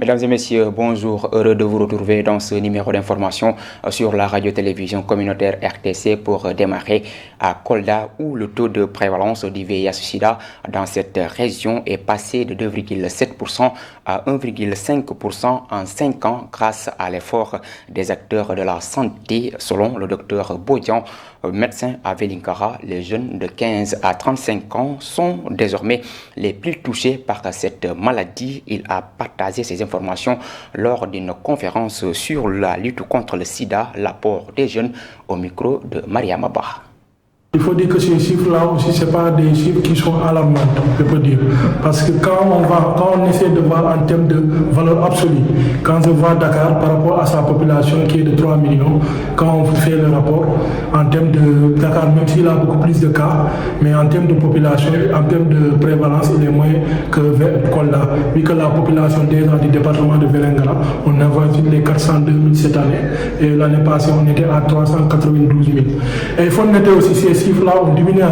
Mesdames et messieurs, bonjour. Heureux de vous retrouver dans ce numéro d'information sur la radio-télévision communautaire RTC pour démarrer à Kolda où le taux de prévalence du VIH-Sida dans cette région est passé de 2,7% à 1,5% en 5 ans grâce à l'effort des acteurs de la santé. Selon le docteur Bodian, médecin à Velinkara, les jeunes de 15 à 35 ans sont désormais les plus touchés par cette maladie. Il a partagé ces informations lors d'une conférence sur la lutte contre le sida, l'apport des jeunes au micro de Mariama Ba. Il faut dire que ces chiffres-là aussi, ce n'est pas des chiffres qui sont alarmants, je peux dire. Parce que quand on essaie de voir en termes de valeur absolue, quand je vois Dakar par rapport à sa population qui est de 3 millions, quand on fait le rapport, en termes de Dakar, même s'il a beaucoup plus de cas, mais en termes de population, en termes de prévalence, il est moins que Kolda. Vu que la population déjà du département de Vélingara, on a vu les 402 000 cette année, et l'année passée, on était à 392 000. Et il faut noter aussi ces chiffres-là ont diminué.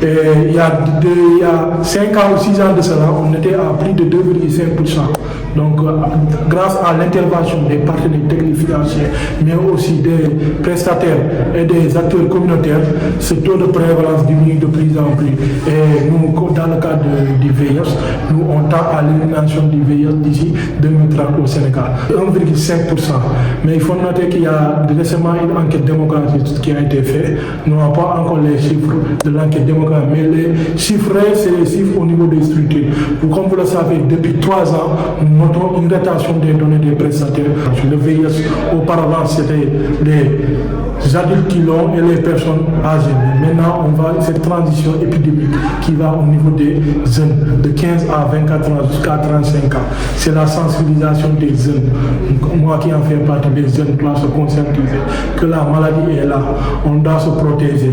Et il y a 5 ans ou 6 ans de cela, on était à plus de 2,5%. Donc, grâce à l'intervention des partenaires techniques financiers, mais aussi des prestataires et des acteurs communautaires, ce taux de prévalence diminue de plus en plus. Et nous, dans le cadre du VIH, nous on tend à l'élimination du VIH d'ici 2030 au Sénégal. 1,5%. Mais il faut noter qu'il y a récemment une enquête démocratique qui a été faite. Nous n'avons pas encore les chiffres de l'enquête démocratique, mais les chiffres, c'est les chiffres au niveau des structures. Comme vous le savez, depuis 3 ans, nous notons une rétention des données des prestataires. Le VIH, auparavant, c'était les adultes qui l'ont et les personnes âgées. Maintenant, on va cette transition épidémique qui va au niveau des jeunes de 15 à 24 ans jusqu'à 35 ans. C'est la sensibilisation des jeunes. Moi qui en fais partie des jeunes, dois se conscientiser que la maladie est là. On doit se protéger.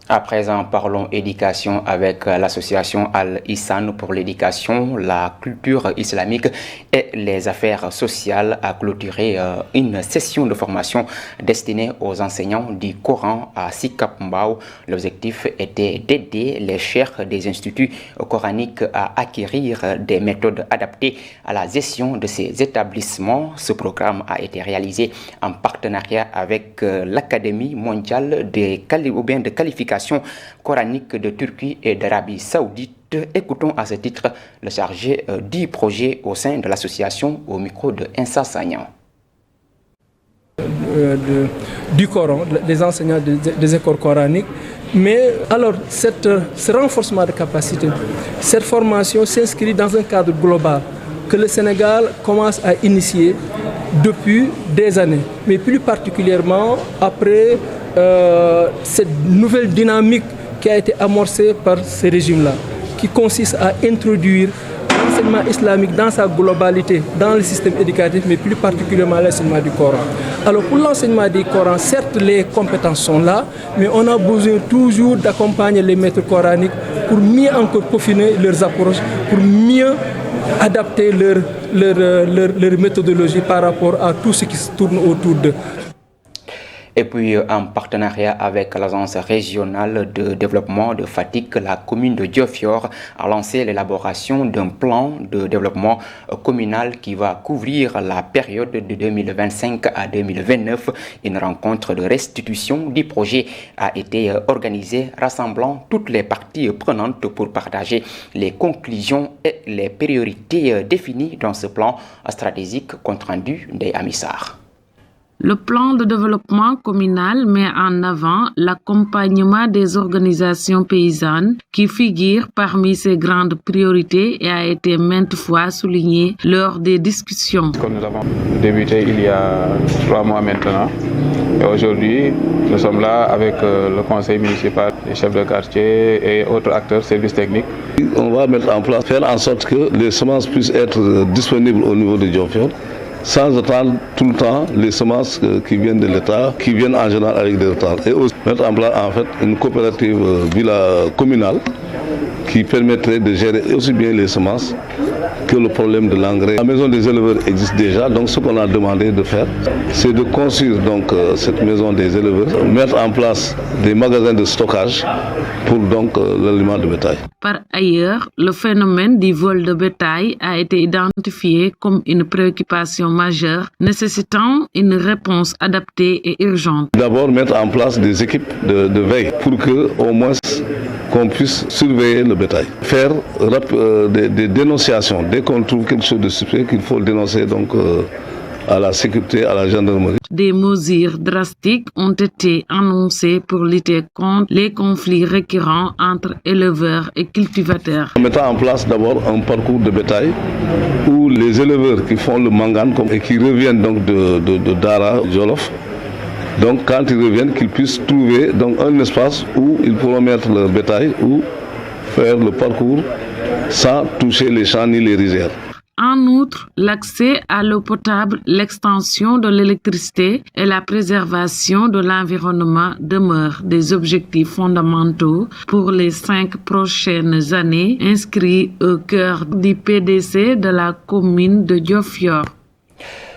À présent, parlons éducation avec l'association Al-Ihsan pour l'éducation, la culture islamique et les affaires sociales a clôturé une session de formation destinée aux enseignants du Coran à Sikap Mbao. L'objectif était d'aider les chefs des instituts coraniques à acquérir des méthodes adaptées à la gestion de ces établissements. Ce programme a été réalisé en partenariat avec l'Académie mondiale de qualification coranique de Turquie et d'Arabie Saoudite. Écoutons à ce titre le chargé du projet au sein de l'association au micro de Insa Sagnan. Du Coran, des enseignants des écoles coraniques. Mais alors, ce renforcement de capacité, cette formation s'inscrit dans un cadre global que le Sénégal commence à initier depuis des années, mais plus particulièrement après cette nouvelle dynamique qui a été amorcée par ce régime-là, qui consiste à introduire l'enseignement islamique dans sa globalité, dans le système éducatif, mais plus particulièrement l'enseignement du Coran. Alors pour l'enseignement du Coran, certes les compétences sont là, mais on a besoin toujours d'accompagner les maîtres coraniques pour mieux encore peaufiner leurs approches, pour mieux adapter leur méthodologie par rapport à tout ce qui se tourne autour d'eux. Et puis, en partenariat avec l'agence régionale de développement de Fatick, la commune de Diofior a lancé l'élaboration d'un plan de développement communal qui va couvrir la période de 2025 à 2029. Une rencontre de restitution du projet a été organisée, rassemblant toutes les parties prenantes pour partager les conclusions et les priorités définies dans ce plan stratégique compte rendu des Amissar. Le plan de développement communal met en avant l'accompagnement des organisations paysannes qui figurent parmi ses grandes priorités et a été maintes fois souligné lors des discussions. Comme nous avons débuté il y a 3 mois maintenant, et aujourd'hui nous sommes là avec le conseil municipal, les chefs de quartier et autres acteurs, services techniques. On va mettre en place, faire en sorte que les semences puissent être disponibles au niveau de Diofior, sans attendre tout le temps les semences qui viennent de l'État, qui viennent en général avec des retards. Et aussi mettre en place en fait une coopérative communale qui permettrait de gérer aussi bien les semences que le problème de l'engrais. La maison des éleveurs existe déjà, donc ce qu'on a demandé de faire, c'est de construire donc cette maison des éleveurs, mettre en place des magasins de stockage pour donc l'aliment de bétail. Par ailleurs, le phénomène du vol de bétail a été identifié comme une préoccupation majeure, nécessitant une réponse adaptée et urgente. D'abord, mettre en place des équipes de veille pour que, au moins, qu'on puisse surveiller le bétail. Faire des dénonciations. Dès qu'on trouve quelque chose de suspect, qu'il faut le dénoncer donc à la sécurité, à la gendarmerie. Des mesures drastiques ont été annoncées pour lutter contre les conflits récurrents entre éleveurs et cultivateurs. En mettant en place d'abord un parcours de bétail où les éleveurs qui font le mangane et qui reviennent donc de Dara, Jolof, donc quand ils reviennent, qu'ils puissent trouver donc un espace où ils pourront mettre leur bétail ou faire le parcours sans toucher les champs ni les rizières. En outre, l'accès à l'eau potable, l'extension de l'électricité et la préservation de l'environnement demeurent des objectifs fondamentaux pour les 5 prochaines années, inscrits au cœur du PDC de la commune de Diofior.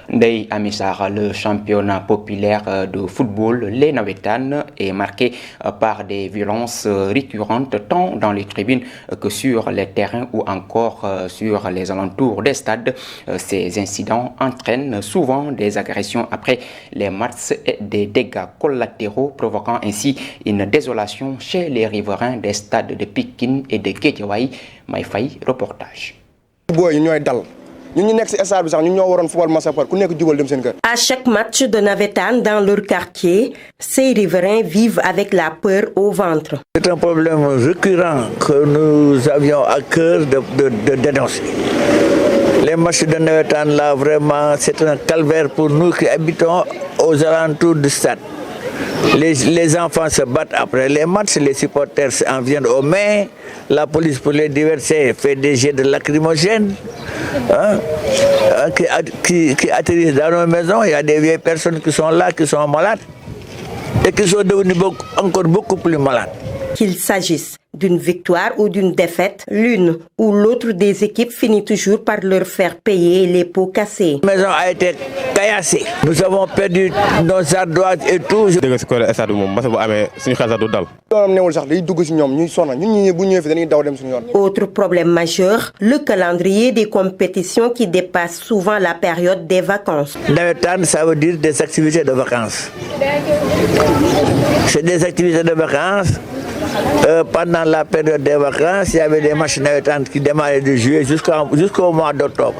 Ndeye Amissar, le championnat populaire de football, les Navétanes, est marqué par des violences récurrentes tant dans les tribunes que sur les terrains ou encore sur les alentours des stades. Ces incidents entraînent souvent des agressions après les matchs et des dégâts collatéraux, provoquant ainsi une désolation chez les riverains des stades de Pikine et de Guédiawaye. Maïfaï, reportage. À chaque match de Navétane dans leur quartier, ces riverains vivent avec la peur au ventre. C'est un problème récurrent que nous avions à cœur de dénoncer. Les matchs de Navétane, là, vraiment, c'est un calvaire pour nous qui habitons aux alentours du stade. Les enfants se battent après les matchs, les supporters en viennent aux mains, la police pour les diverser fait des jets de lacrymogènes qui atterrissent dans nos maisons. Il y a des vieilles personnes qui sont là, qui sont malades et qui sont devenues encore beaucoup plus malades. Qu'il s'agisse d'une victoire ou d'une défaite, l'une ou l'autre des équipes finit toujours par leur faire payer les pots cassés. La maison a été caillassée. Nous avons perdu nos ardoises et tout. Autre problème majeur, le calendrier des compétitions qui dépasse souvent la période des vacances. Navétane, ça veut dire des activités de vacances. C'est des activités de vacances. Pendant la période des vacances, il y avait des matchs Navétane qui démarraient de juillet jusqu'au mois d'octobre.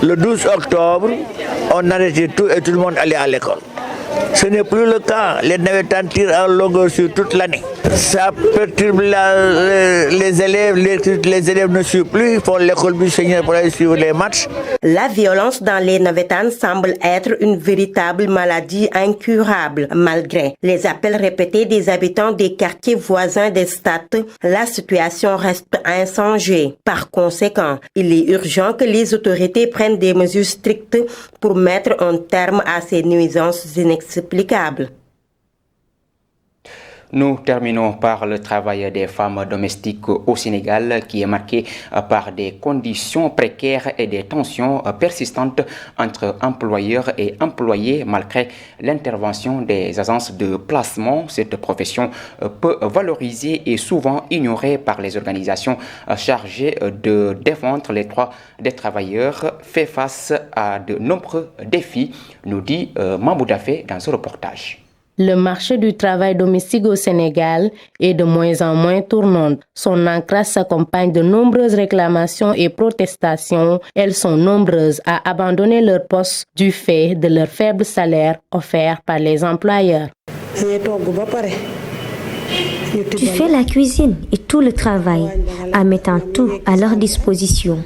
Le 12 octobre, on arrêtait tout et tout le monde allait à l'école. Ce n'est plus le cas. Les Navétanes tirent en longueur sur toute l'année. Ça perturbe les élèves. Les élèves ne suivent plus. Ils font l'école buissonnière pour aller suivre les matchs. La violence dans les Navétanes semble être une véritable maladie incurable. Malgré les appels répétés des habitants des quartiers voisins des stades, la situation reste inchangée. Par conséquent, il est urgent que les autorités prennent des mesures strictes pour mettre un terme à ces nuisances inexplicables. Nous terminons par le travail des femmes domestiques au Sénégal qui est marqué par des conditions précaires et des tensions persistantes entre employeurs et employés malgré l'intervention des agences de placement. Cette profession peu valorisée et souvent ignorée par les organisations chargées de défendre les droits des travailleurs fait face à de nombreux défis, nous dit Mamou Dafé dans ce reportage. Le marché du travail domestique au Sénégal est de moins en moins tournant. Son ancrage s'accompagne de nombreuses réclamations et protestations. Elles sont nombreuses à abandonner leur poste du fait de leur faible salaire offert par les employeurs. Tu fais la cuisine et tout le travail en mettant tout à leur disposition.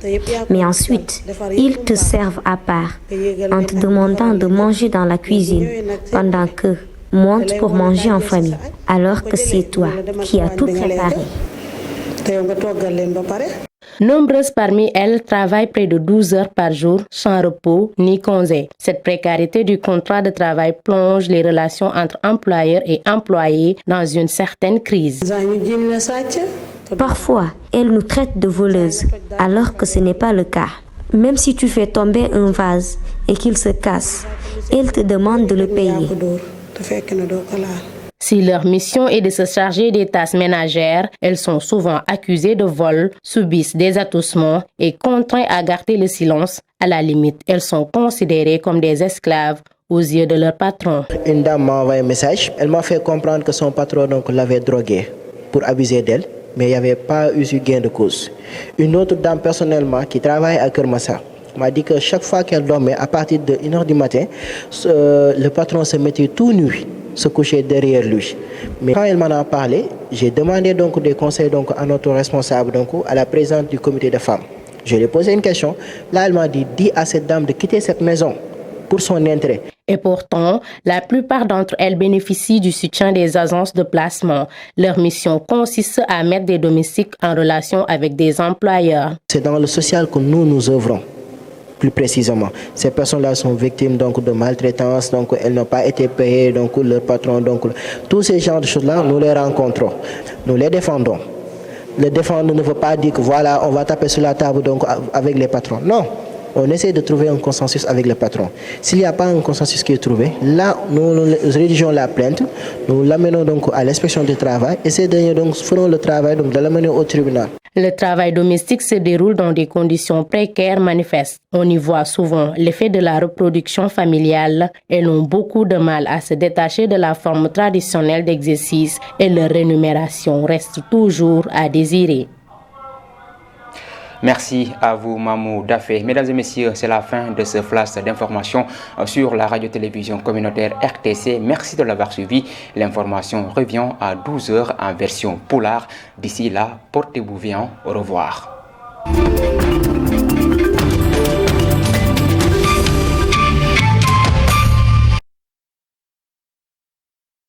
Mais ensuite, ils te servent à part en te demandant de manger dans la cuisine pendant que monte pour manger en famille, alors que c'est toi qui as tout préparé. Nombreuses parmi elles travaillent près de 12 heures par jour, sans repos ni congé. Cette précarité du contrat de travail plonge les relations entre employeurs et employés dans une certaine crise. Parfois, elles nous traitent de voleuses, alors que ce n'est pas le cas. Même si tu fais tomber un vase et qu'il se casse, ils te demandent de le payer. Si leur mission est de se charger des tâches ménagères, elles sont souvent accusées de vol, subissent des atoussements et contraintes à garder le silence. À la limite, elles sont considérées comme des esclaves aux yeux de leur patron. Une dame m'a envoyé un message. Elle m'a fait comprendre que son patron l'avait droguée pour abuser d'elle, mais il n'y avait pas eu gain de cause. Une autre dame personnellement qui travaille à Kermassa m'a dit que chaque fois qu'elle dormait, à partir de 1h du matin, le patron se mettait tout nu, se couchait derrière lui. Mais quand elle m'en a parlé, j'ai demandé des conseils à notre responsable, à la présidente du comité de femmes. Je lui ai posé une question. Là, elle m'a dit, dis à cette dame de quitter cette maison pour son intérêt. Et pourtant, la plupart d'entre elles bénéficient du soutien des agences de placement. Leur mission consiste à mettre des domestiques en relation avec des employeurs. C'est dans le social que nous œuvrons. Plus précisément, ces personnes-là sont victimes de maltraitance, elles n'ont pas été payées, leur patron, tous ces genres de choses-là, nous les rencontrons, nous les défendons. Le défendre ne veut pas dire que voilà, on va taper sur la table avec les patrons. Non, on essaie de trouver un consensus avec les patrons. S'il n'y a pas un consensus qui est trouvé, là, nous rédigeons la plainte, nous l'amenons à l'inspection du travail et ces derniers feront le travail de l'amener au tribunal. Le travail domestique se déroule dans des conditions précaires manifestes. On y voit souvent l'effet de la reproduction familiale. Elles ont beaucoup de mal à se détacher de la forme traditionnelle d'exercice et leur rémunération reste toujours à désirer. Merci à vous, Mamou Dafé. Mesdames et messieurs, c'est la fin de ce flash d'information sur la radio-télévision communautaire RTC. Merci de l'avoir suivi. L'information revient à 12h en version polar. D'ici là, portez-vous bien. Au revoir.